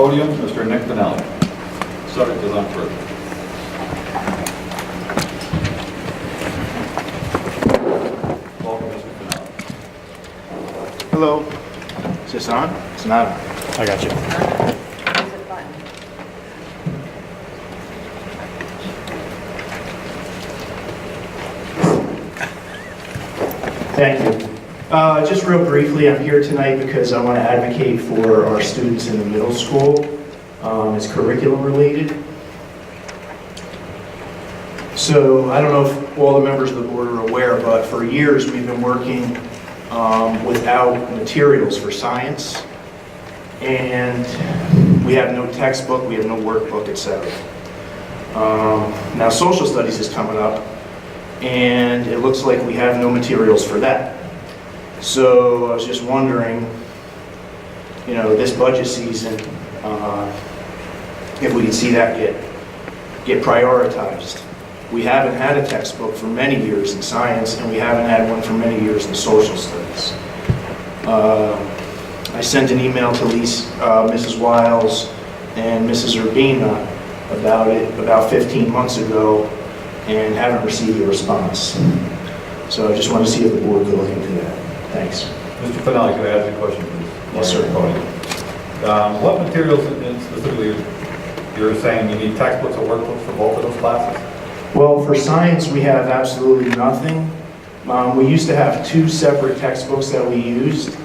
podium, Mr. Nick Finelli. Subject is unapproved. Welcome, Mr. Finelli. Hello. Is this on? It's not on. I got you. Thank you. Just real briefly, I'm here tonight because I want to advocate for our students in the middle school. It's curriculum related. So I don't know if all the members of the board are aware, but for years we've been working without materials for science. And we have no textbook, we have no workbook, etc. Now social studies is coming up, and it looks like we have no materials for that. So I was just wondering, you know, this budget season, if we can see that get prioritized. We haven't had a textbook for many years in science, and we haven't had one for many years in social studies. I sent an email to Mrs. Wiles and Mrs. Urbina about it about 15 months ago, and haven't received a response. So I just want to see if the board could look into that. Thanks. Mr. Finelli, could I ask you a question, please? Yes, sir. What materials specifically you're saying you need textbooks or workbooks for both of those classes? Well, for science, we have absolutely nothing. We used to have 2 separate textbooks that we used.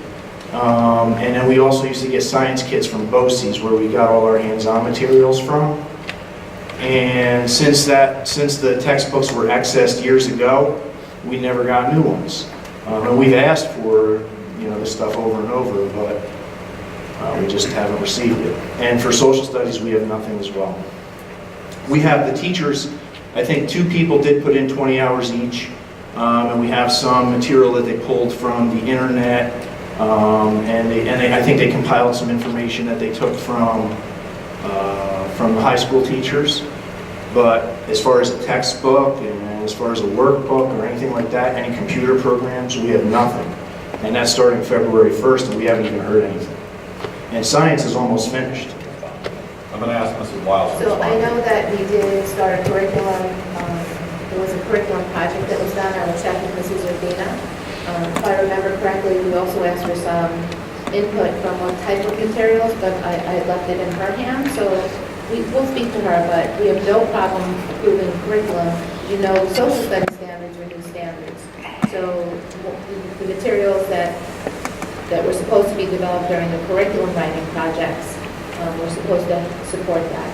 And then we also used to get science kits from BOCES, where we got all our hands-on materials from. And since the textbooks were accessed years ago, we never got new ones. And we've asked for, you know, this stuff over and over, but we just haven't received it. And for social studies, we have nothing as well. We have the teachers. I think 2 people did put in 20 hours each, and we have some material that they pulled from the internet, and I think they compiled some information that they took from the high school teachers. But as far as a textbook and as far as a workbook or anything like that, any computer programs, we have nothing. And that's starting February 1st, and we haven't even heard anything. And science is almost finished. I'm going to ask Mrs. Wiles. So I know that we did start a curriculum, there was a curriculum project that was done. I will check with Mrs. Urbina. If I remember correctly, we also asked for some input from what type of materials, but I left it in her hands, so we'll speak to her, but we have no problem approving curriculum. You know, social studies standards are new standards. So the materials that were supposed to be developed during the curriculum writing projects, we're supposed to support that.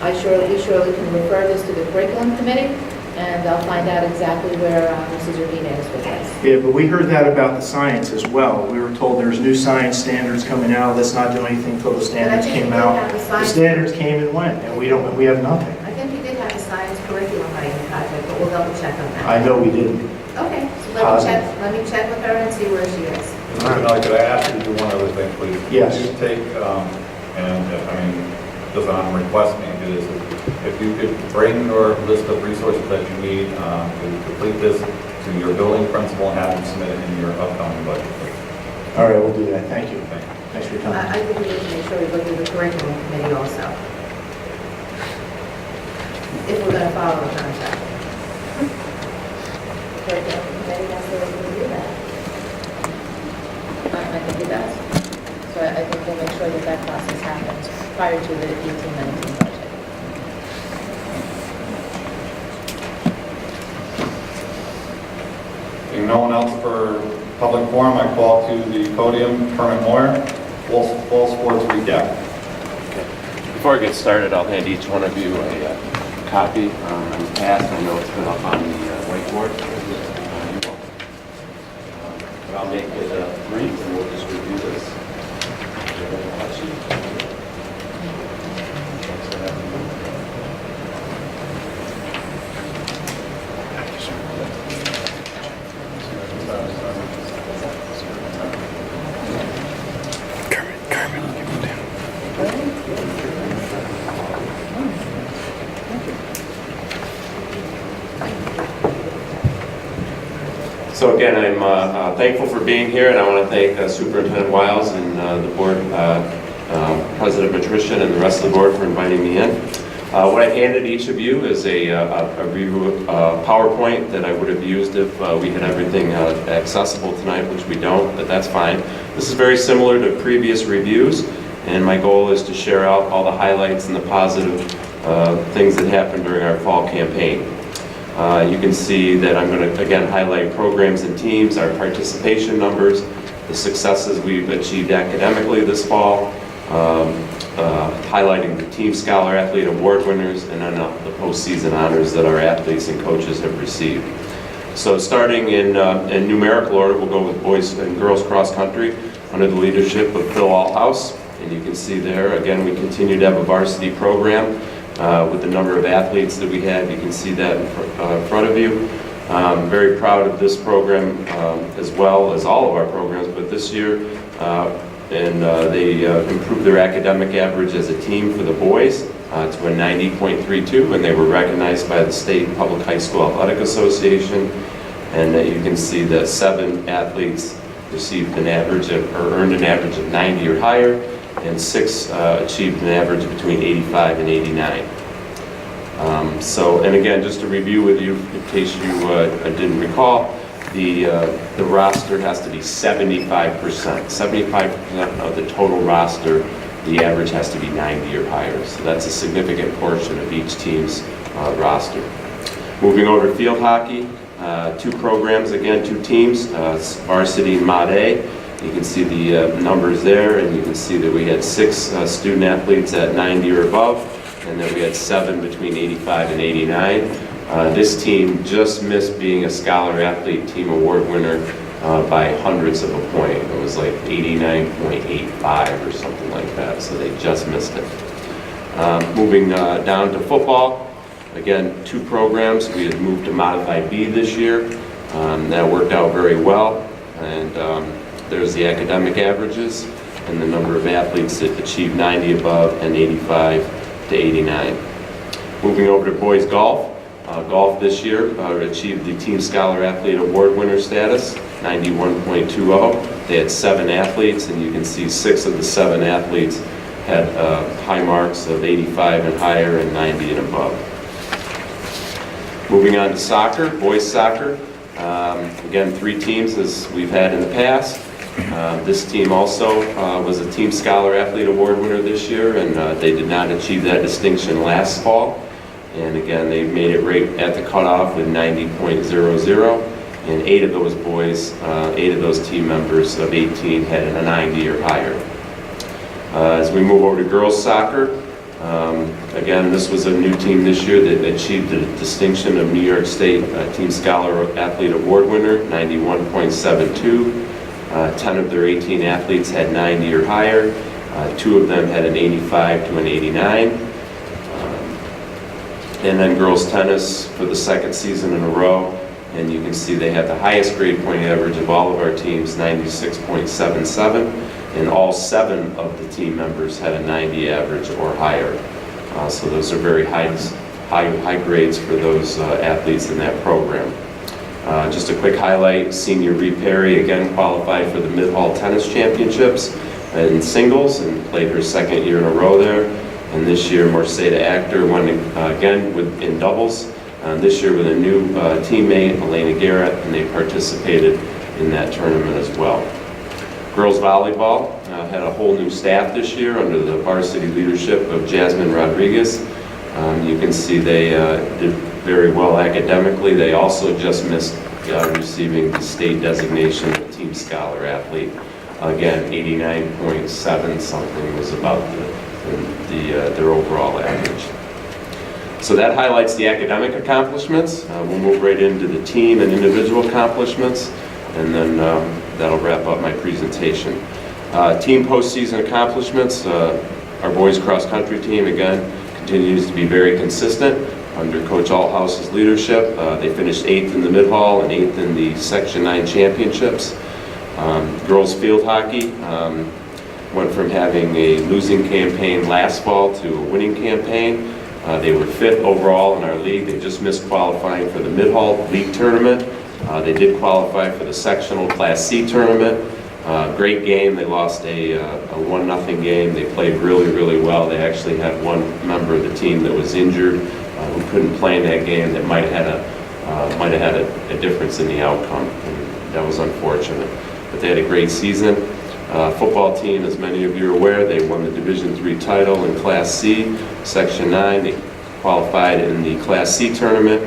We surely can refer this to the curriculum committee, and I'll find out exactly where Mrs. Urbina is with us. Yeah, but we heard that about the science as well. We were told there's new science standards coming out. Let's not do anything until the standards came out. The standards came and went, and we have nothing. I think we did have a science curriculum writing project, but we'll double check on that. I know we didn't. Okay, so let me check with her and see where she is. Mr. Finelli, could I ask you to do one other thing, please? Yes. Could you take, just on request me to this, if you could bring your list of resources that you need to complete this to your building principal and have them submit it in your upcoming budget, please. All right, we'll do that. Thank you. Thank you. Thanks for your time. I think we need to make sure we go through the curriculum committee also. If we're going to follow the contract. The curriculum committee has to review that. I think it does. So I think we'll make sure that process happens prior to the 18-19 budget. Seeing no one else for public forum, I call to the podium Kermit Moyer, fall sports recap. Okay. Before I get started, I'll hand each one of you a copy. In the past, I know it's been up on the whiteboard. But I'll make it brief, and we'll just review this. So again, I'm thankful for being here, and I want to thank Superintendent Wiles and the board President Patricia and the rest of the board for inviting me in. What I handed each of you is a review PowerPoint that I would have used if we had everything accessible tonight, which we don't, but that's fine. This is very similar to previous reviews, and my goal is to share out all the highlights and the positive things that happened during our fall campaign. You can see that I'm going to, again, highlight programs and teams, our participation numbers, the successes we've achieved academically this fall, highlighting the Team Scholar Athlete Award winners, and then the postseason honors that our athletes and coaches have received. So starting in numerical order, we'll go with boys and girls cross country under the leadership of Phil Althouse. And you can see there, again, we continue to have a varsity program with the number of athletes that we have. You can see that in front of you. Very proud of this program as well as all of our programs, but this year, they improved their academic average as a team for the boys to a 90.32, and they were recognized by the State Public High School Athletic Association. And you can see that 7 athletes received an average of, or earned an average of 90 or higher, and 6 achieved an average between 85 and 89. And again, just to review with you, in case you didn't recall, the roster has to be 75%. 75% of the total roster, the average has to be 90 or higher. So that's a significant portion of each team's roster. Moving over to field hockey, 2 programs, again, 2 teams, varsity and Mod A. You can see the numbers there, and you can see that we had 6 student athletes at 90 or above, and then we had 7 between 85 and 89. This team just missed being a Scholar Athlete Team Award winner by hundredths of a point. It was like 89.85 or something like that, so they just missed it. Moving down to football, again, 2 programs. We had moved to Modified B this year. That worked out very well, and there's the academic averages and the number of athletes that achieved 90 above and 85 to 89. Moving over to boys golf. Golf this year achieved the Team Scholar Athlete Award winner status, 91.20. They had 7 athletes, and you can see 6 of the 7 athletes had high marks of 85 and higher and 90 and above. Moving on to soccer, boys soccer. Again, 3 teams as we've had in the past. This team also was a Team Scholar Athlete Award winner this year, and they did not achieve that distinction last fall. And again, they made it right at the cutoff with 90.00, and 8 of those boys, 8 of those team members of 18 had a 90 or higher. As we move over to girls soccer, again, this was a new team this year that achieved the distinction of New York State Team Scholar Athlete Award winner, 91.72. 10 of their 18 athletes had 90 or higher. 2 of them had an 85 to an 89. And then girls tennis for the 2nd season in a row, and you can see they had the highest grade point average of all of our teams, 96.77, and all 7 of the team members had a 90 average or higher. So those are very high grades for those athletes in that program. Just a quick highlight, senior Ree Perry again qualified for the Mid-Hall Tennis Championships in singles and played her 2nd year in a row there. And this year, Mercedes Actor won again in doubles. This year with a new teammate, Elena Garrett, and they participated in that tournament as well. Girls volleyball had a whole new staff this year under the varsity leadership of Jasmine Rodriguez. You can see they did very well academically. They also just missed receiving the state designation of Team Scholar Athlete. Again, 89.7 something was about their overall average. So that highlights the academic accomplishments. We'll move right into the team and individual accomplishments, and then that'll wrap up my presentation. Team postseason accomplishments. Our boys cross country team, again, continues to be very consistent under Coach Althouse's leadership. They finished 8th in the Mid-Hall and 8th in the Section 9 championships. Girls field hockey went from having a losing campaign last fall to a winning campaign. They were 5th overall in our league. They just missed qualifying for the Mid-Hall League tournament. They did qualify for the sectional Class C tournament, Great game. They lost a 1-0 game. They played really, really well. They actually had one member of the team that was injured who couldn't play in that game that might have had a difference in the outcome. And that was unfortunate. But they had a great season. Football team, as many of you are aware, they won the Division III title in Class C, Section 9. They qualified in the Class C tournament,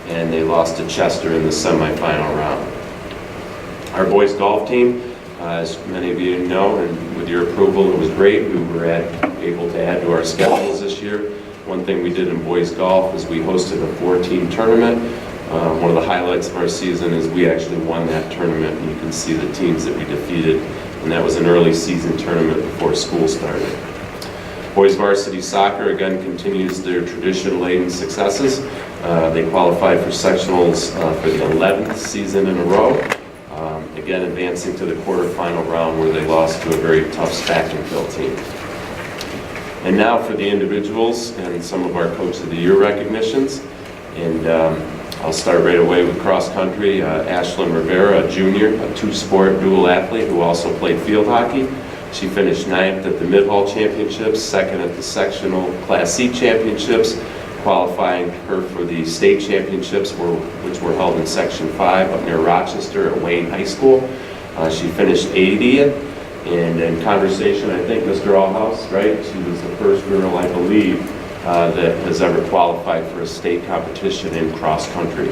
and they lost to Chester in the semifinal round. Our boys golf team, as many of you know, and with your approval, it was great. We were able to add to our schedules this year. One thing we did in boys golf is we hosted a 4-team tournament. One of the highlights of our season is we actually won that tournament, and you can see the teams that we defeated, and that was an early season tournament before school started. Boys varsity soccer, again, continues their tradition-laden successes. They qualified for sectionals for the 11th season in a row. Again, advancing to the quarterfinal round where they lost to a very tough Spackingville team. And now for the individuals and some of our Coach of the Year recognitions. And I'll start right away with cross country. Ashlyn Rivera, a junior, a 2-sport dual athlete who also played field hockey. She finished 9th at the Mid-Hall Championships, 2nd at the sectional Class C Championships, qualifying her for the state championships, which were held in Section 5 up near Rochester at Wayne High School. She finished 80th, and in conversation, I think Mr. Allhouse, right? She was the first girl, I believe, that has ever qualified for a state competition in cross country.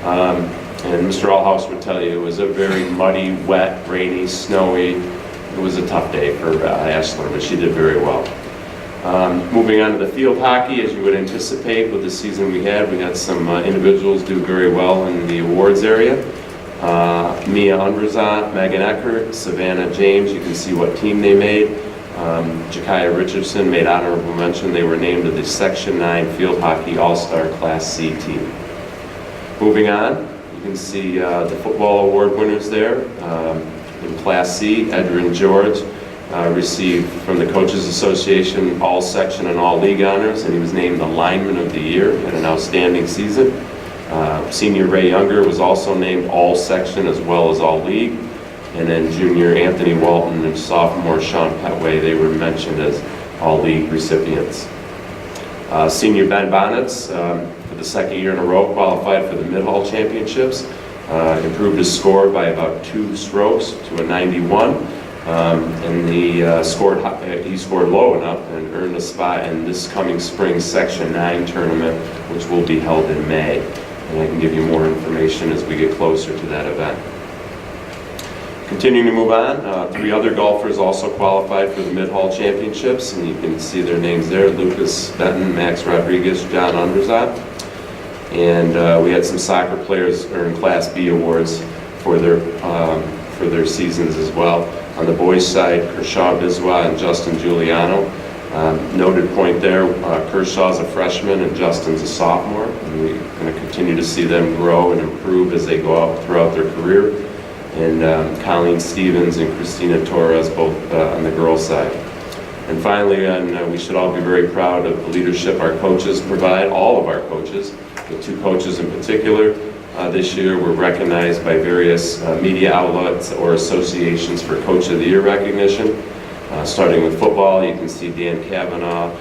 And Mr. Allhouse would tell you it was a very muddy, wet, rainy, snowy. It was a tough day for Ashlyn, but she did very well. Moving on to the field hockey, as you would anticipate with the season we had some individuals do very well in the awards area. Mia Unverzant, Megan Eckert, Savannah James, you can see what team they made. Jakaya Richardson made honorable mention. They were named to the Section 9 Field Hockey All-Star Class C team. Moving on, you can see the football award winners there. In Class C, Edrin George received from the Coaches Association all section and all league honors, and he was named the Lineman of the Year. Had an outstanding season. Senior Ray Younger was also named all section as well as all league. And then junior Anthony Walton and sophomore Sean Petway, they were mentioned as all league recipients. Senior Ben Bonnets, for the second year in a row, qualified for the Mid-Hall Championships. Improved his score by about 2 strokes to a 91. And he scored low enough and earned a spot in this coming spring Section 9 tournament, which will be held in May. And I can give you more information as we get closer to that event. Continuing to move on, 3 other golfers also qualified for the Mid-Hall Championships, and you can see their names there: Lucas Benton, Max Rodriguez, John Underzot. And we had some soccer players earn Class B awards for their seasons as well. On the boys' side, Kershaw Biswa and Justin Giuliano. Noted point there, Kershaw's a freshman and Justin's a sophomore. And we're going to continue to see them grow and improve as they go out throughout their career. And Colleen Stevens and Christina Torres, both on the girls' side. And finally, we should all be very proud of the leadership our coaches provide, all of our coaches. The 2 coaches in particular this year were recognized by various media outlets or associations for Coach of the Year recognition. Starting with football, you can see Dan Cavanaugh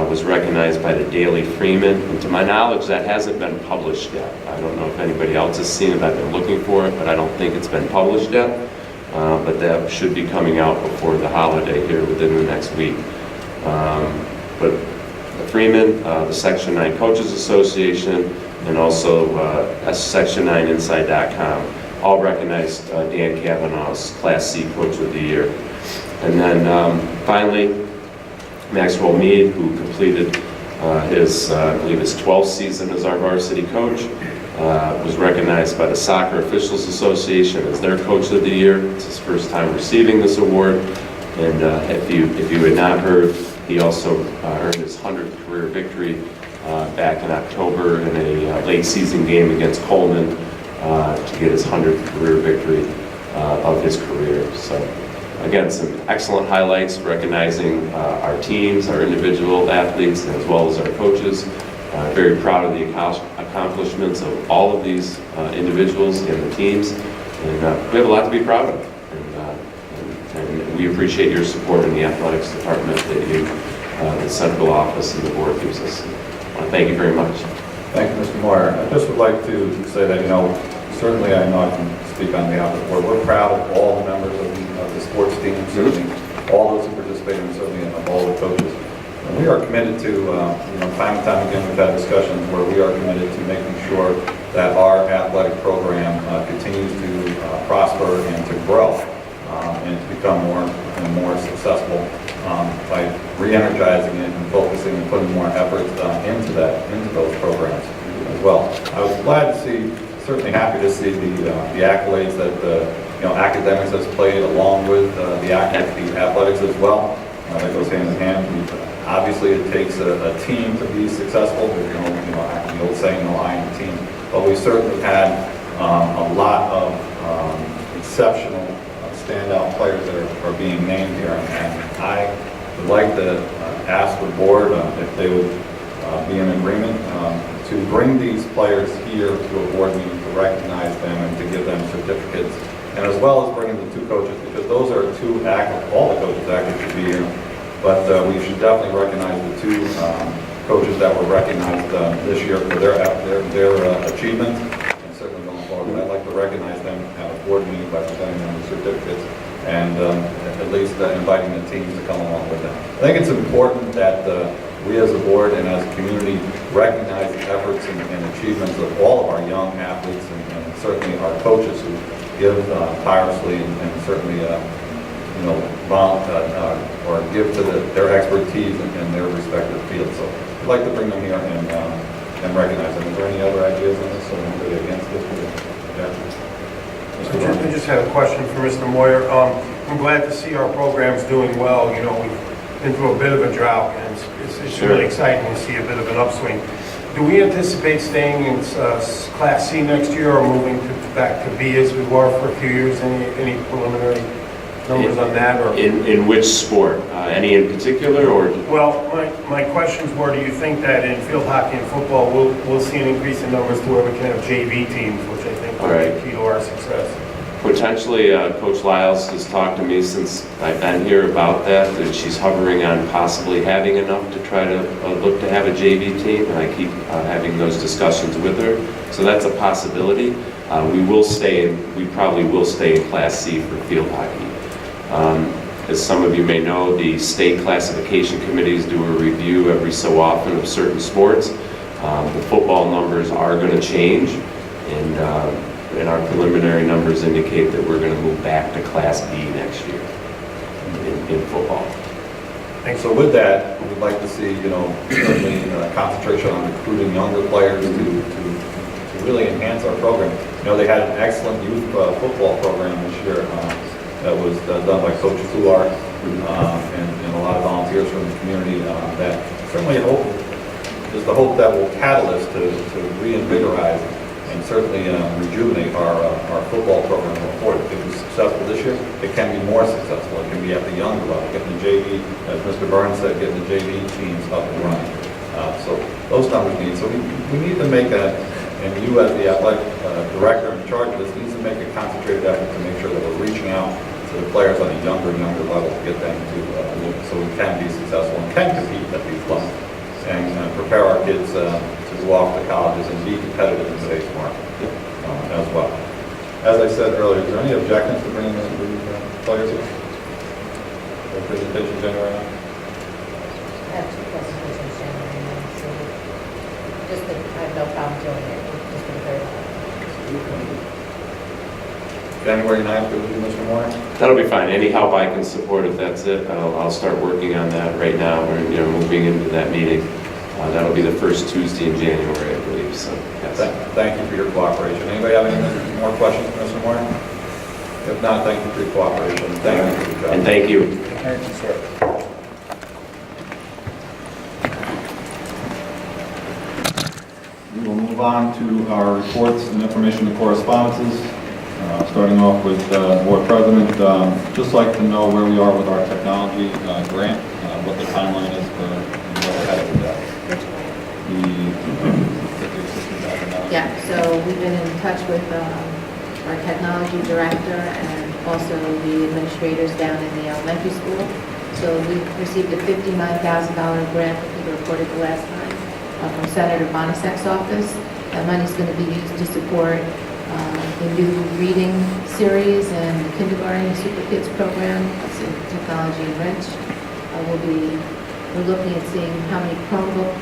was recognized by the Daily Freeman. And to my knowledge, that hasn't been published yet. I don't know if anybody else has seen it. I've been looking for it, but I don't think it's been published yet. But that should be coming out before the holiday here within the next week. But the Freeman, the Section 9 Coaches Association, and also Section9Inside.com all recognized Dan Cavanaugh's Class C Coach of the Year. And then finally, Maxwell Mead, who completed his, I believe his 12th season as our varsity coach, was recognized by the Soccer Officials Association as their Coach of the Year. It's his first time receiving this award. And if you had not heard, he also earned his 100th career victory back in October in a late season game against Coleman to get his 100th career victory of his career. So again, some excellent highlights recognizing our teams, our individual athletes, as well as our coaches. Very proud of the accomplishments of all of these individuals and the teams. And we have a lot to be proud of. And we appreciate your support in the athletics department that you, the central office and the board gives us. I want to thank you very much. Thank you, Mr. Moyer. I just would like to say that, certainly I know I can speak on behalf of the board. We're proud of all the members of the sports team, certainly all those who participated, and certainly of all the coaches. And we are committed to, time and time again, we've had discussions where we are committed to making sure that our athletic program continues to prosper and to grow and to become more and more successful by re-energizing it and focusing and putting more efforts into those programs as well. I was glad to see, certainly happy to see the accolades that academics has played along with the athletics as well. That goes hand in hand. Obviously, it takes a team to be successful. The old saying, "No, I am a team." But we certainly had a lot of exceptional standout players that are being named here, and I would like to ask the board if they would be in agreement to bring these players here to a board meeting to recognize them and to give them certificates, and as well as bringing the two coaches, because those are two active, all the coaches active should be here, but we should definitely recognize the two coaches that were recognized this year for their achievements, and certainly going forward. I'd like to recognize them at a board meeting by presenting them with certificates and at least inviting the teams to come along with them. I think it's important that we as a board and as a community recognize the efforts and achievements of all of our young athletes and certainly our coaches who give tirelessly and certainly or give to their expertise in their respective fields. So I'd like to bring them here and recognize them. Is there any other ideas on this or anybody against this? I just had a question for Mr. Moyer. I'm glad to see our program's doing well. We've been through a bit of a drought, and it's really exciting to see a bit of an upswing. Do we anticipate staying in Class C next year or moving back to B as we were for a few years? Any preliminary numbers on that? Or in which sport? Any in particular, or? Well, my questions were: do you think that in field hockey and football we'll see an increase in numbers to where we can have JV teams, which I think will be key to our success? Potentially, Coach Lyles has talked to me since I've been here about that she's hovering on possibly having enough to try to look to have a JV team, and I keep having those discussions with her. So that's a possibility. We probably will stay in Class C for field hockey. As some of you may know, the state classification committees do a review every so often of certain sports. The football numbers are going to change, and our preliminary numbers indicate that we're going to move back to Class B next year in football. Thanks. So with that, we'd like to see, certainly concentration on recruiting younger players to really enhance our program. They had an excellent youth football program this year that was done by Coach Fular and a lot of volunteers from the community. That certainly is the hope that will catalyst to reinvigorize and certainly rejuvenate our football program going forward. If it was successful this year, it can be more successful. It can be at the younger level, getting the JV, as Mr. Burns said, getting the JV teams up and running. So those numbers need. So we need to make and you as the athletic director in charge of this needs to make a concentrated effort to make sure that we're reaching out to the players on a younger level to get them to so we can be successful and can compete at these levels and prepare our kids to go off to colleges and be competitive in today's market as well. As I said earlier, is there any objections to bringing the players here? Their presentation January 9th? I have two presentations January 9th, so I have no problem doing it, just for the third one. January 9th, will you, Mr. Moore? That'll be fine. Any help I can support, if that's it, I'll start working on that right now. We're moving into that meeting. That'll be the first Tuesday in January, I believe. So, yes. Thank you for your cooperation. Anybody have any more questions for Mr. Moore? If not, thank you for your cooperation. Thank you for your job. And thank you. Thank you, sir. We will move on to our reports and information and correspondences. Starting off with Board President, just like to know where we are with our technology grant, what the timeline is for what's ahead of that. Yeah, so we've been in touch with our technology director, and also the administrators down in the elementary school. So we received a $59,000 grant, I think I reported the last time, from Senator Bonasek's office. That money's going to be used to support the new reading series and kindergarten Super Kids program. It's in technology enriched. We're looking at seeing how many Chromebook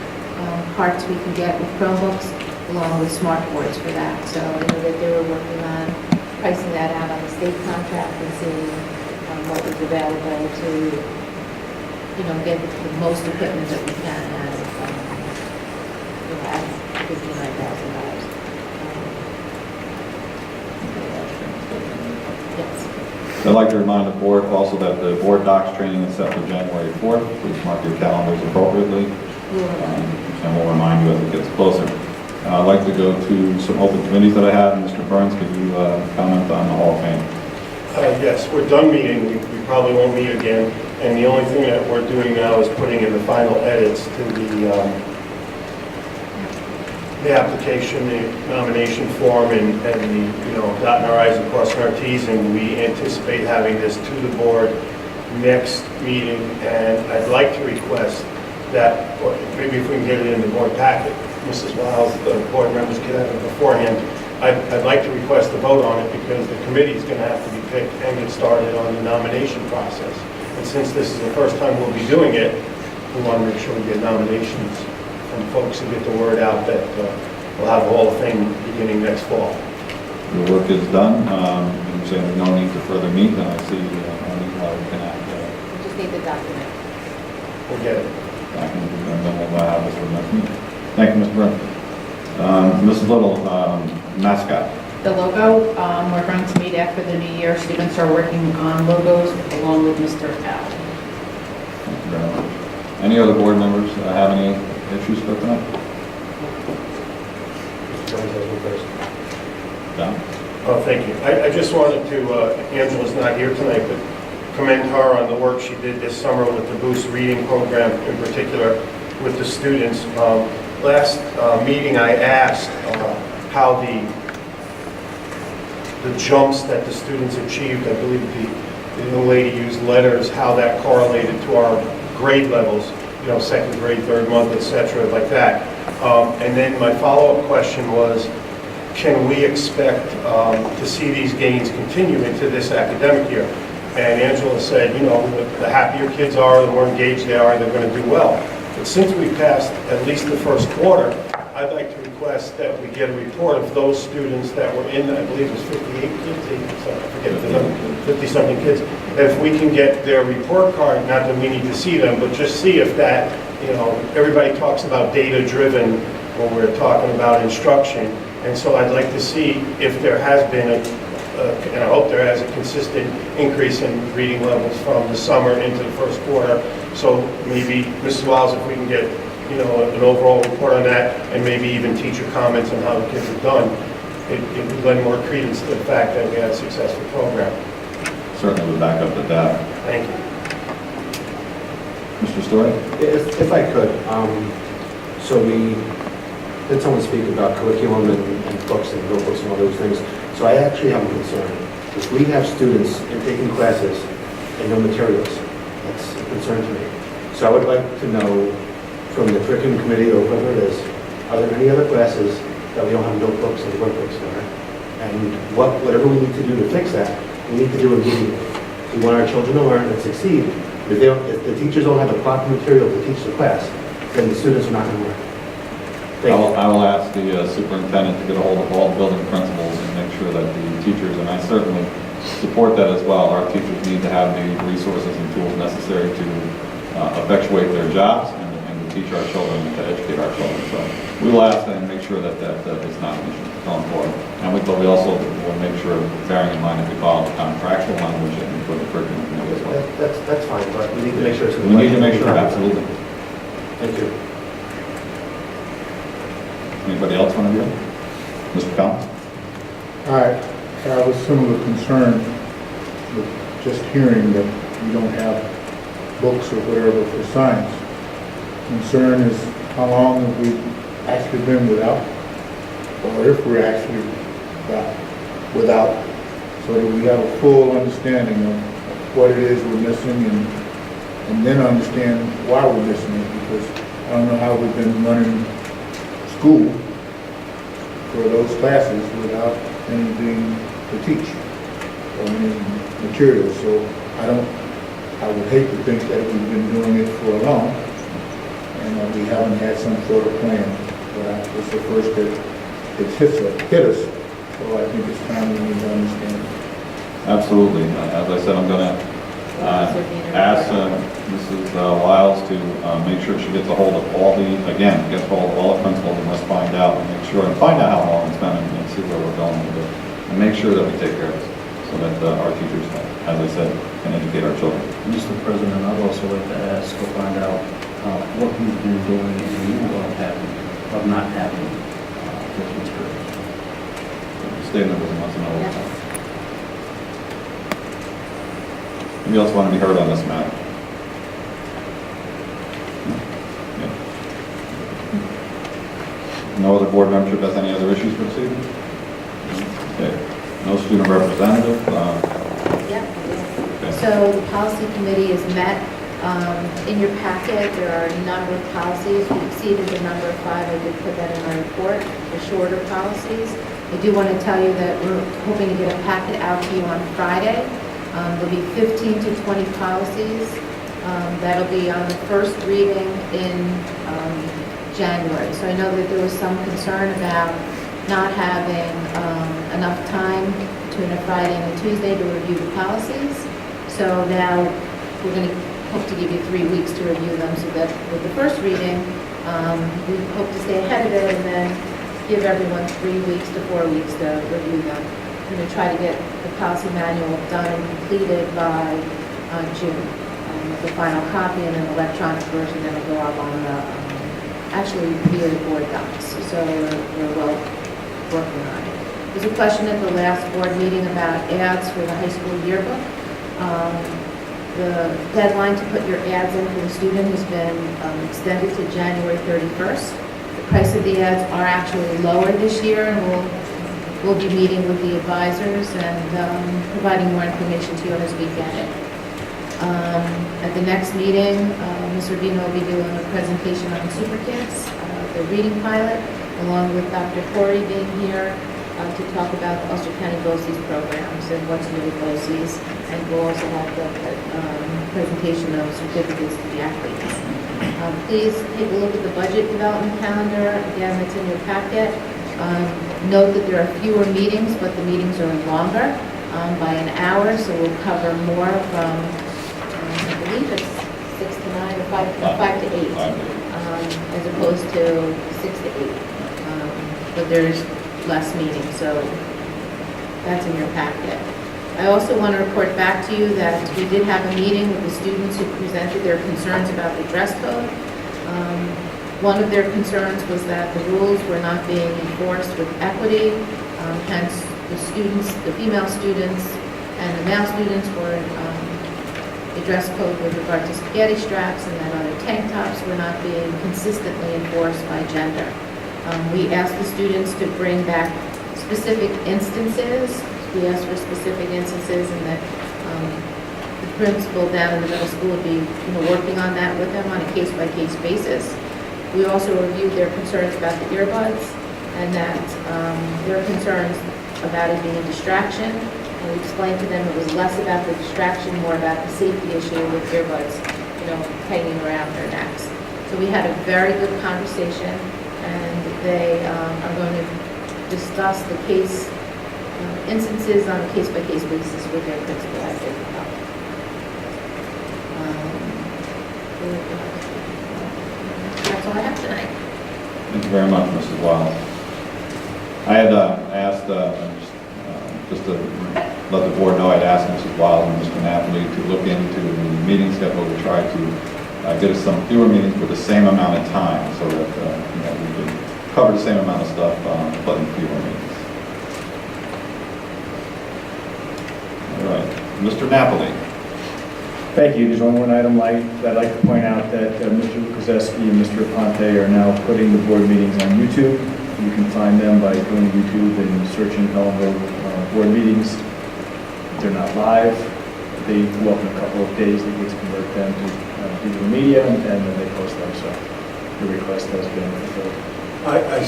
parts we can get with Chromebooks, along with smart boards for that. So I know that they were working on pricing that out on the state contract and seeing what was available to, get the most equipment that we can out of $59,000. Yes. I'd like to remind the board also that the board docs training is set for January 4th. Please mark your calendars appropriately, and we'll remind you as it gets closer. I'd like to go to some open committees that I have. Mr. Burns, could you comment on the Hall of Fame? Yes, we're done meeting. We probably won't meet again. And the only thing that we're doing now is putting in the final edits to the application, the nomination form, and the, dotting our i's and crossing our t's. And we anticipate having this to the board next meeting. And I'd like to request that, or maybe if we can get it in the board packet, Mrs. Wiles, the board members get it beforehand. I'd like to request a vote on it because the committee is going to have to be picked and get started on the nomination process. And since this is the first time we'll be doing it, we want to make sure we get nominations from folks and get the word out that we'll have the whole thing beginning next fall. The work is done. You're saying there's no need to further meet, and I see only how we can act. We just need the document. We'll get it. And then we'll have this for next meeting. Thank you, Mr. Burns. Mrs. Little, mascot. The logo, we're going to meet after the new year. Students are working on logos along with Mr. Al. Thank you very much. Any other board members have any issues with that? John? Oh, thank you. I just wanted to, Angela's not here tonight, but commend her on the work she did this summer with the Boost Reading Program, in particular with the students. Last meeting, I asked how the jumps that the students achieved, I believe the young lady used letters, how that correlated to our grade levels, second grade, third month, etc., like that. And then my follow-up question was, can we expect to see these gains continue into this academic year? And Angela said, the happier kids are, the more engaged they are, they're going to do well. But since we passed at least the first quarter, I'd like to request that we get a report of those students that were in, I believe it was 58 kids, I forget the number, 50-something kids. If we can get their report card, not that we need to see them, but just see if that, everybody talks about data-driven when we're talking about instruction. And so I'd like to see if there has been and I hope there has a consistent increase in reading levels from the summer into the first quarter. So maybe, Mrs. Wiles, if we can get, an overall report on that, and maybe even teacher comments on how the kids have done, it would lend more credence to the fact that we had a successful program. Certainly would back up the data. Thank you. Mr. Story? If I could, so we did someone speak about curriculum and books and notebooks and all those things. So I actually have a concern. If we have students taking classes and no materials, that's a concern to me. So I would like to know from the curriculum committee or whoever it is, are there any other classes that we don't have notebooks and workbooks for? And whatever we need to do to fix that, we need to do immediately. We want our children to learn and succeed. If the teachers don't have the proper material to teach the class, then the students are not going to learn. I will ask the superintendent to get a hold of all the building principals and make sure that the teachers, and I certainly support that as well, our teachers need to have the resources and tools necessary to effectuate their jobs and to teach our children, to educate our children. So we will ask and make sure that is not an issue going forward. But we also will make sure, bearing in mind that we follow the contractual language and for the curriculum committee as well. That's fine, but we need to make sure it's in the We need to make sure, absolutely. Thank you. Anybody else want to go? Mr. Collins? I have a similar concern with just hearing that you don't have books or whatever for science. Concern is how long have we actually been without, or if we're actually without so that we have a full understanding of what it is we're missing and then understand why we're missing it, because I don't know how we've been running school for those classes without anything to teach or any materials. So I would hate to think that we've been doing it for long and that we haven't had some sort of plan. But it's the first that it's hit us. So I think it's time we need to understand. Absolutely. As I said, I'm going to ask Mrs. Wiles to make sure she gets a hold of gets a hold of all the principals and let's find out and find out how long it's been and see where we're going with it. And make sure that we take care of it so that our teachers, as I said, can educate our children. Mr. President, I'd also like to ask to find out what you've been doing and you of not having with materials. The state members wants to know what's up. Anybody else want to be heard on this matter? No other board membership has any other issues for this evening? Okay. No student representative? Yep. So the policy committee is met. In your packet, there are a number of policies. We exceeded the number of 5. I did put that in my report, the shorter policies. I do want to tell you that we're hoping to get a packet out to you on Friday. There'll be 15 to 20 policies. That'll be on the first reading in January. So I know that there was some concern about not having enough time between a Friday and a Tuesday to review the policies. So now we're going to hope to give you 3 weeks to review them so that with the first reading, we hope to stay ahead of it and then give everyone 3 weeks to 4 weeks to review them. We're going to try to get the policy manual done and completed by June. The final copy and an electronic version that'll go up on the, actually via the board docs. So we're well working on it. There's a question at the last board meeting about ads for the high school yearbook. The deadline to put your ads in for the student has been extended to January 31st. The price of the ads are actually lower this year, and we'll be meeting with the advisors and providing more information to you as we get it. At the next meeting, Ms. Urbino will be doing a presentation on Super Kids, the reading pilot, along with Dr. Corey being here to talk about the Ulster County BOCES programs and what's new with BOCES. And we'll also have the presentation of certificates to the athletes. Please take a look at the budget development calendar. Again, that's in your packet. Note that there are fewer meetings, but the meetings are longer by an hour, so we'll cover more from, I believe it's 6 to 9 or 5 to 8, as opposed to 6 to 8. But there's less meetings, so that's in your packet. I also want to report back to you that we did have a meeting with the students who presented their concerns about the dress code. One of their concerns was that the rules were not being enforced with equity, hence the students, the female students and the male students were, the dress code with regard to spaghetti straps and then other tank tops were not being consistently enforced by gender. We asked the students to bring back specific instances. We asked for specific instances and that the principal down in the middle school would be working on that with them on a case-by-case basis. We also reviewed their concerns about the earbuds and that their concerns about it being a distraction. And we explained to them it was less about the distraction, more about the safety issue with earbuds, hanging around their necks. So we had a very good conversation and they are going to discuss the case instances on a case-by-case basis with their principal as they come up. That's all I have tonight. Thank you very much, Mrs. Wiles. I had asked, just to let the board know, I'd asked Mrs. Wiles and Mr. Napoli to look into the meeting schedule to try to get us some fewer meetings with the same amount of time so that we can cover the same amount of stuff but in fewer meetings. All right, Mr. Napoli. Thank you. There's only one item I'd like to point out that Mr. Kozeski and Mr. Ponte are now putting the board meetings on YouTube. You can find them by going to YouTube and searching Ellenville board meetings. they're not live. They go up in a couple of days, they get to convert them to digital media, and then they post them, so the request has been fulfilled. I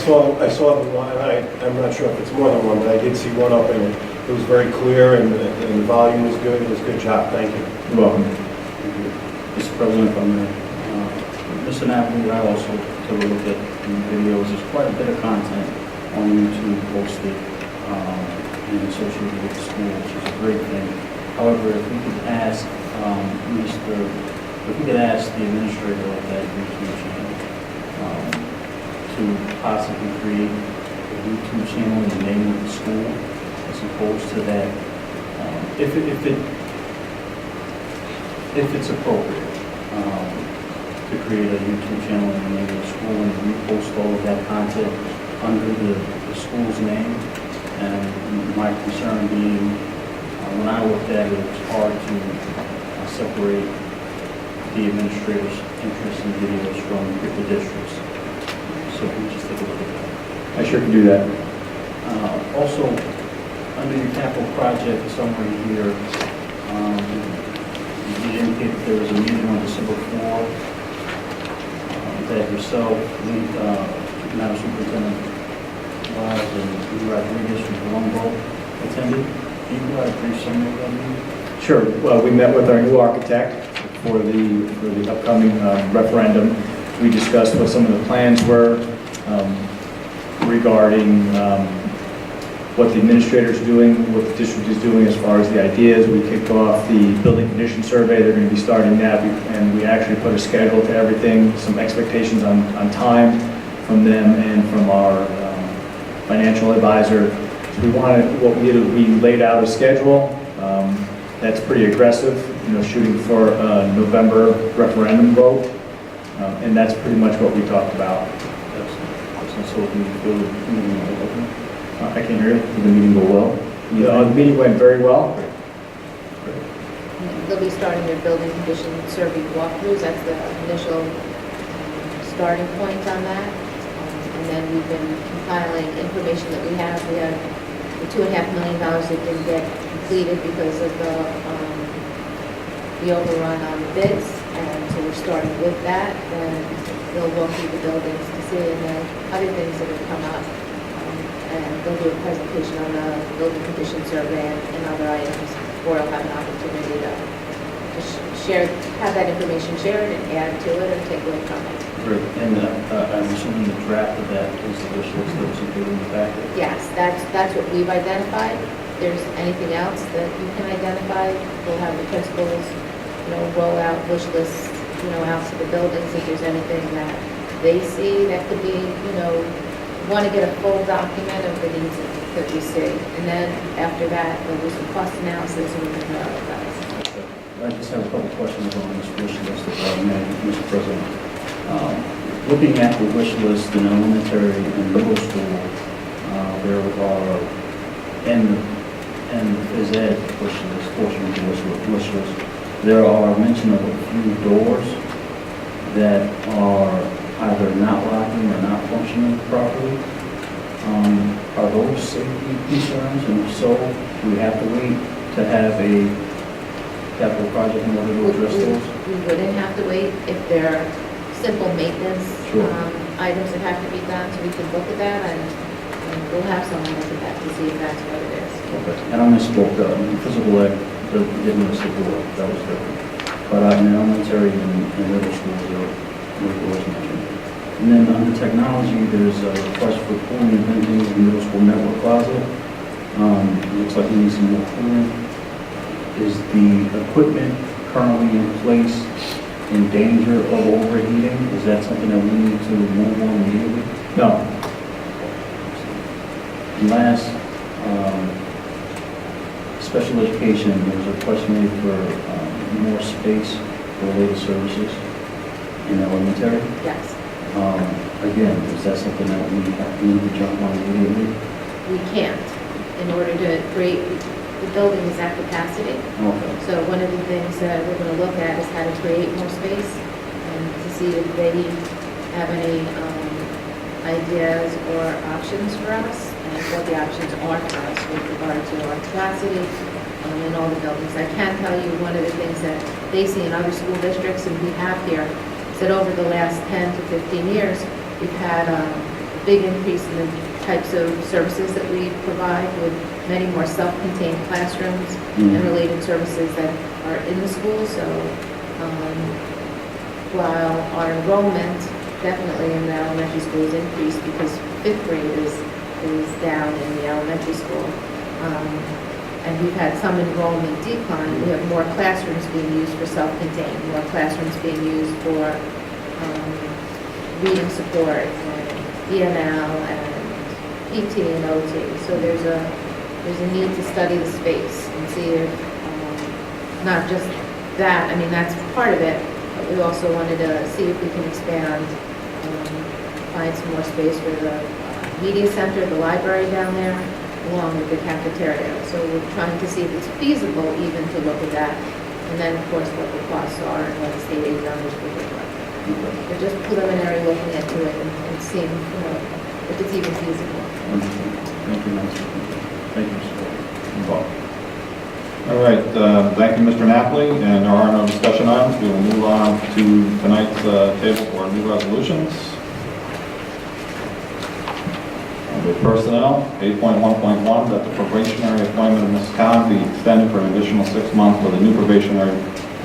saw the one, and I'm not sure if it's more than one, but I did see one up, and it was very clear, and the volume was good. It was a good job. Thank you. You're welcome. Mr. President, if I may, Mr. Napoli, I also took a look at the videos. There's quite a bit of content on YouTube posted and associated with the school, which is a great thing. However, if we could ask the administrator of that YouTube channel to possibly create a YouTube channel in the name of the school, as opposed to that, if it's appropriate, to create a YouTube channel in the name of the school and repost all of that content under the school's name. And my concern being, when I looked at it, it was hard to separate the administrator's interest in videos from the district's. So we just take a look at that. I sure can do that. Also, under your capital project summary here, you indicated there was a meeting on December 4 that yourself, Madam Superintendent Wiles and Rodriguez from Colombo attended. Can you provide a brief summary of that meeting? Sure. Well, we met with our new architect for the upcoming referendum. We discussed what some of the plans were regarding what the administrator is doing, what the district is doing as far as the ideas. We kicked off the building condition survey. They're going to be starting that, and we actually put a schedule to everything, some expectations on time from them and from our financial advisor. So what we did is we laid out a schedule that's pretty aggressive, shooting for a November referendum vote, and that's pretty much what we talked about. So we feel the meeting will open. I can hear you. Did the meeting go well? The meeting went very well. They'll be starting their building condition survey walkthroughs. That's the initial starting point on that. And then we've been compiling information that we have. We have the $2.5 million that didn't get completed because of the overrun on the bids. And so we're starting with that. And they'll walk through the buildings to see, and then other things that have come up. And they'll do a presentation on the building condition survey and other items, or I'll have an opportunity to have that information shared and add to it or take away from it. Great. And I'm assuming the draft of that is the wish list that was included in the packet? Yes, that's what we've identified. If there's anything else that you can identify, we'll have the principals, roll out wish lists, out to the buildings if there's anything that they see that could be, want to get a full document of the needs that we see. And then after that, there'll be some cost analysis and we can prioritize. I just have a couple questions on this wish list, if I may, Mr. President. Looking at the wish list in elementary and middle school, there are, and the phys ed wish list, portion of the wish list, there are mention of a few doors that are either not locking or not functioning properly. Are those safety concerns? And if so, do we have to wait to have a capital project in order to address those? We wouldn't have to wait if they're simple maintenance Sure. items that have to be done, so we can look at that and we'll have someone look at that to see if that's what it is. Okay. And I misspoke, physical ed didn't miss the door, that was different. But in elementary and middle school, there was mentioned. And then under technology, there's a request for cooling and venting in the middle school network closet. Looks like we need some more cooling. Is the equipment currently in place in danger of overheating? Is that something that we need to move on immediately? No. And last, special education, there's a request made for more space for related services in elementary. Yes, Again, is that something that we need to jump on immediately? we can't. In order to create, the building is at capacity. Okay. So one of the things that we're going to look at is how to create more space and to see if they have any ideas or options for us and what the options are for us with regard to our capacity, in all the buildings. I can tell you one of the things that they see in other school districts and we have here is that over the last 10 to 15 years, we've had a big increase in the types of services that we provide with many more self-contained classrooms and related services that are in the school. So while our enrollment definitely in the elementary school is increased because fifth grade is down in the elementary school, and we've had some enrollment decline, we have more classrooms being used for self-contained, more classrooms being used for reading support and EML and PT and OT. So there's a need to study the space and see if, not just that, I mean, that's part of it, but we also wanted to see if we can expand, find some more space for the media center, the library down there, along with the cafeteria. So we're trying to see if it's feasible even to look at that. And then, of course, what the costs are and what the state aid numbers would look like. We're just preliminary looking into it and seeing, if it's even feasible. Thank you, Mr. Thank you, Mr. All right, thank you, Mr. Napoli, and there are no discussion items. We will move on to tonight's table for new resolutions. Under personnel, 8.1.1, that the probationary appointment of Ms. Khan be extended for an additional 6 months with a new probationary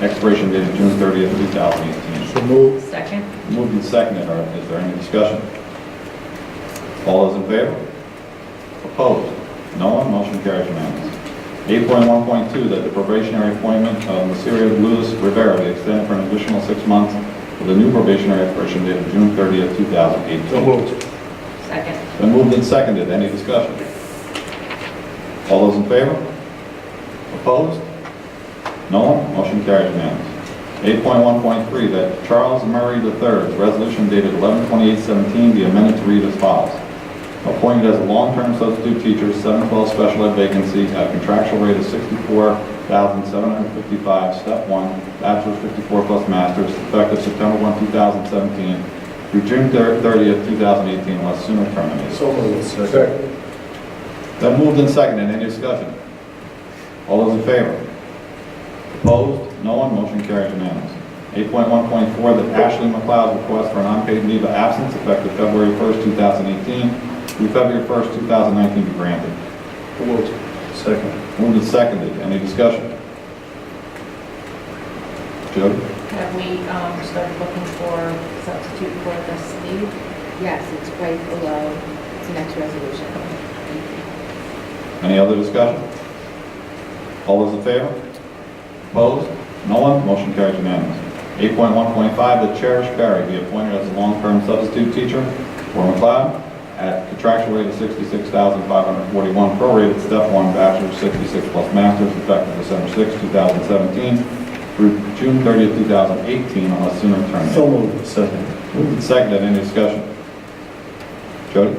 expiration date of June 30th, 2018. So move. Second. Moved and seconded. Is there any discussion? All those in favor? Opposed? No one? Motion carries unanimously. 8.1.2, that the probationary appointment of Messiria Lewis Rivera be extended for an additional 6 months with a new probationary expiration date of June 30th, 2018. So moved. Second. Been moved and seconded. Any discussion? All those in favor? Opposed? No one? Motion carries unanimously. 8.1.3, that Charles Murray III's resolution dated 11/28/17 be amended to read as follows. Appointed as a long-term substitute teacher, 712 special ed vacancy at a contractual rate of $64,755, step 1, bachelor's 54 plus master's, effective September 1, 2017 through June 30th, 2018, unless sooner terminated. So moved. Second. Then moved and seconded. Any discussion? All those in favor? Opposed? No one? Motion carries unanimously. 8.1.4, that Ashley McLeod's request for an unpaid leave of absence effective February 1st, 2018 through February 1st, 2019 be granted. So moved. Second. Moved and seconded. Any discussion? Jody? Have we started looking for substitute for this leave? Yes, it's right below, it's the next resolution. Any other discussion? All those in favor? Opposed? No one? Motion carries unanimously. 8.1.5, that Cherish Berry be appointed as a long-term substitute teacher for McLeod at contractual rate of $66,541 prorated step 1 bachelor's 66 plus master's effective December 6, 2017 through June 30th, 2018 unless sooner terminated. So moved. Second. Moved and seconded. Any discussion? Jody?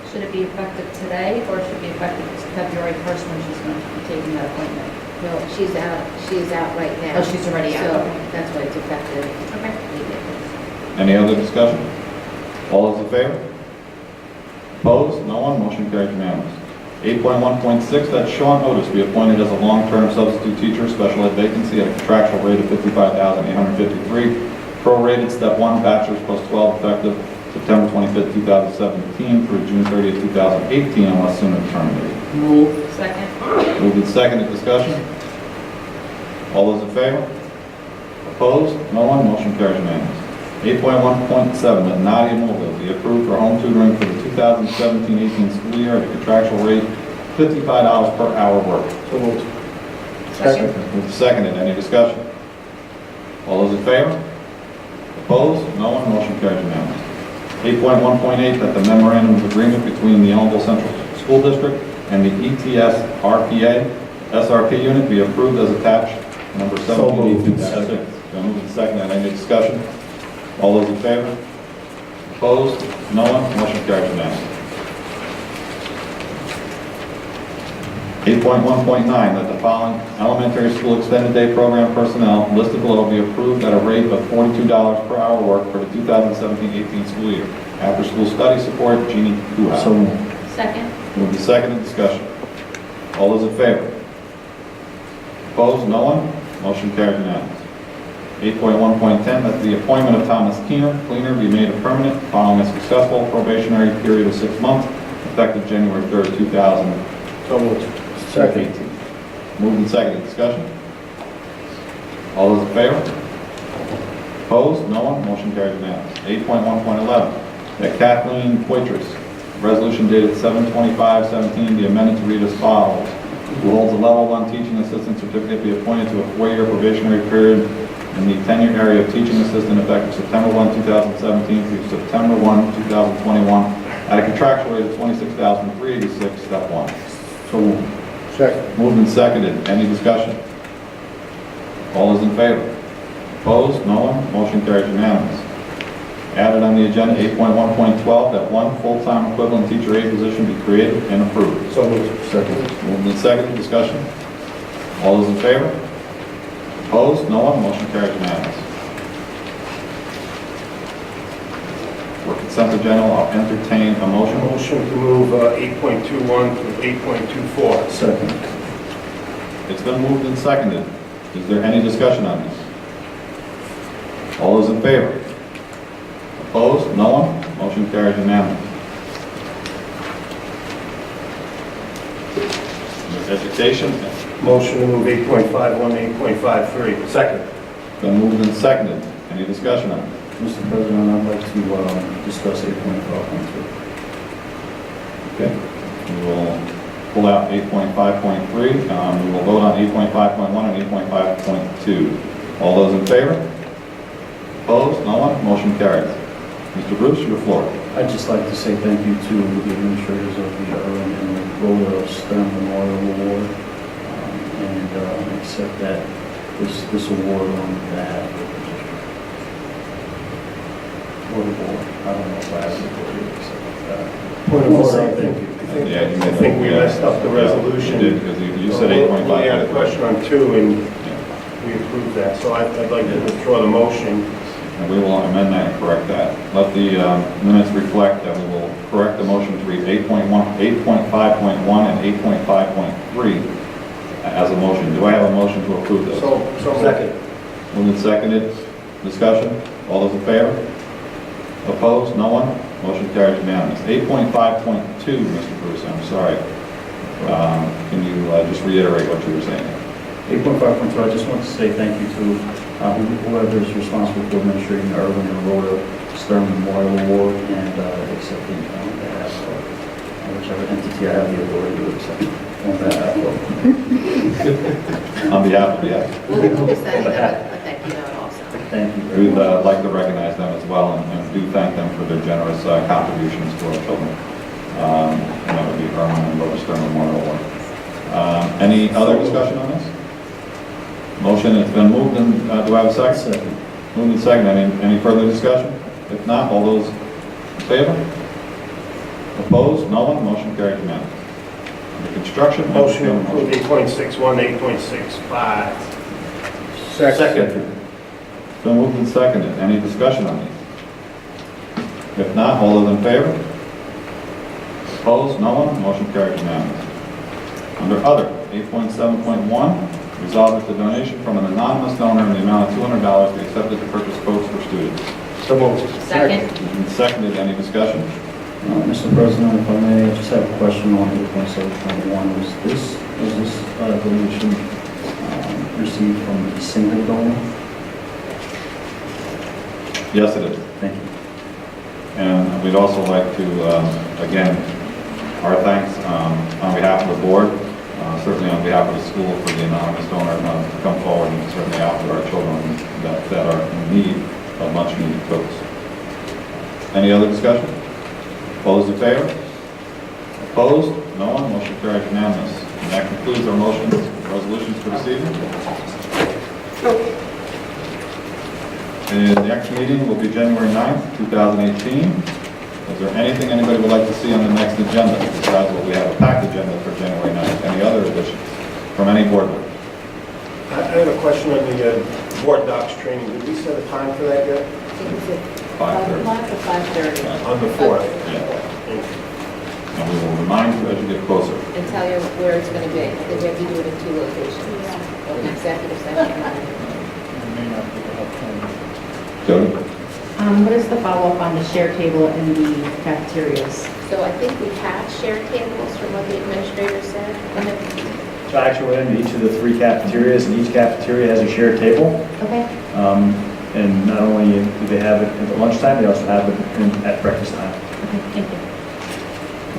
Should it be effective today, or should it be effective February 1st when she's going to be taking that appointment? No, she's out right now. Oh, she's already out. So that's why it's effective. Okay. immediately. Any other discussion? All those in favor? Opposed? No one? Motion carries unanimous. 8.1.6, that Sean Otis be appointed as a long-term substitute teacher, special ed vacancy at a contractual rate of $55,853, prorated step 1, bachelor's plus 12, effective September 25th, 2017 through June 30th, 2018, unless sooner terminated. Move. Second. Moved and seconded. Discussion? All those in favor? Opposed? No one? Motion carries unanimous. 8.1.7, that Nadia Mulville be approved for home tutoring for the 2017-18 school year at a contractual rate of $55 per hour worked. So moved. Second. Moved and seconded. Any discussion? All those in favor? Opposed? No one? Motion carries unanimous. 8.1.8, that the memorandum of agreement between the Ellenville Central School District and the ETS RPA SRP unit be approved as attached, number 17. So moved. Second. Moved and seconded. Any discussion? All those in favor? Opposed? No one? Motion carries unanimously. 8.1.9, that the following elementary school extended day program personnel listed below be approved at a rate of $42 per hour work for the 2017-18 school year. After school study support, Jeannie Kuhau. So moved. Second. Moved and seconded. Discussion. All those in favor? Opposed, no one. Motion carries unanimous. 8.1.10, that the appointment of Thomas Keener, cleaner, be made a permanent following a successful probationary period of 6 months, effective January 3rd, 2018. Second. Moved and seconded. Discussion? All those in favor? Opposed? No one? Motion carries unanimous. 8.1.11, that Kathleen Poitras, resolution dated 7/25/17, be amended to read as follows. Who holds a level 1 teaching assistant certificate be appointed to a 4-year probationary period in the tenure area of teaching assistant effective September 1, 2017 through September 1, 2021 at a contractual rate of $26,386, step 1. So moved. Second. Moved and seconded. Any discussion? All those in favor? Opposed? No one? Motion carries unanimous. Added on the agenda, 8.1.12, that one full-time equivalent teacher aide position be created and approved. So moved. Second. Moved and seconded. Discussion? All those in favor? Opposed? No one? Motion carries unanimous. For consent agenda, I'll entertain a motion. Motion to move 8.21 to 8.24. Second. It's been moved and seconded. Is there any discussion on this? All those in favor? Opposed? No one? Motion carries unanimous. Education, Motion to move 8.51 to 8.53. Second. been moved and seconded. Any discussion on it? Mr. President, I'd like to discuss 8.5.2. Okay. We will pull out 8.5.3. We will vote on 8.5.1 and 8.5.2. All those in favor? Opposed? No one? Motion carries. Mr. Bruce, your floor. I'd just like to say thank you to the administrators of the Irwin and Rhoda Stern Memorial Award, and accept that this award on behalf of the district. Or the board. I don't know if I have the authority to accept that. Point of order, I think. Yeah, you I think we messed up the resolution. You did, because you said 8.5. We had a question on 2, and we approved that, so I'd like to withdraw the motion. And we will amend that and correct that. Let the minutes reflect that we will correct the motion to read 8.5.1 and 8.5.3 as a motion. Do I have a motion to approve this? So second. Moved and seconded. Discussion? All those in favor? Opposed? No one? Motion carries unanimous. 8.5.2, Mr. Bruce, I'm sorry. Can you just reiterate what you were saying? 8.5.2, I just want to say thank you to whoever is responsible for administrating the Irwin and Rhoda Stern Memorial Award, and accepting on behalf of whichever entity I have the authority to accept on behalf of. On behalf of, yeah. We'll be sending them a thank you note also. Thank you. We'd like to recognize them as well, and do thank them for their generous contributions to our children. And that would be Irwin and Rhoda Stern Memorial Award. Any other discussion on this? Motion, it's been moved, and do I have a second? Second. Moved and seconded. Any further discussion? If not, all those in favor? Opposed? No one? Motion carried unanimously. Under construction. Motion to approve 8.61 to 8.65. Second. It's been moved and seconded. Any discussion on these? If not, all those in favor? Opposed? No one? Motion carried unanimously. Under other, 8.7.1, resolve that the donation from an anonymous donor in the amount of $200 be accepted to purchase coats for students. So moved. Second. Moved and seconded. Any discussion? Mr. President, if I may, I just have a question on 8.7.1. Was this donation received from a single donor? Yes, it is. Thank you. And we'd also like to, again, our thanks on behalf of the board, certainly on behalf of the school for the anonymous donor to come forward and certainly out to our children that are in need of much needed coats. Any other discussion? All those in favor? Opposed? No one? Motion carried unanimous. And that concludes our motions and resolutions for this evening. And the next meeting will be January 9th, 2018. Is there anything anybody would like to see on the next agenda besides what we have a packed agenda for January 9th? Any other additions from any board member? I have a question on the board docs training. Did we set a time for that yet? I think it's at 5:30. 5 o'clock or 5:30. On the 4th. And we will remind you as you get closer. And tell you where it's going to be. I think we have to do it in 2 locations. an executive session. It may not be enough time. Jody? What is the follow-up on the share table in the cafeterias? So I think we have shared tables from what the administrator said. So I actually went into each of the 3 cafeterias, and each cafeteria has a shared table. Okay. And not only do they have it at lunchtime, they also have it at breakfast time. Okay, thank you.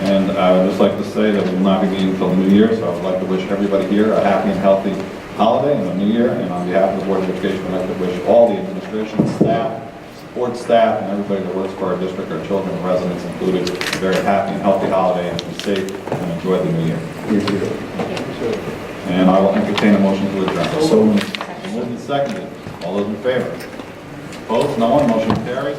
And I would just like to say that we will not be meeting until the new year, so I would like to wish everybody here a happy and healthy holiday and a new year. And on behalf of the Board of Education, I'd like to wish all the administration, staff, support staff, and everybody that works for our district, our children, residents included, a very happy and healthy holiday, and be safe and enjoy the new year. And I will entertain a motion to adjourn. So moved. Moved and seconded. All those in favor? Opposed? No one? Motion carries.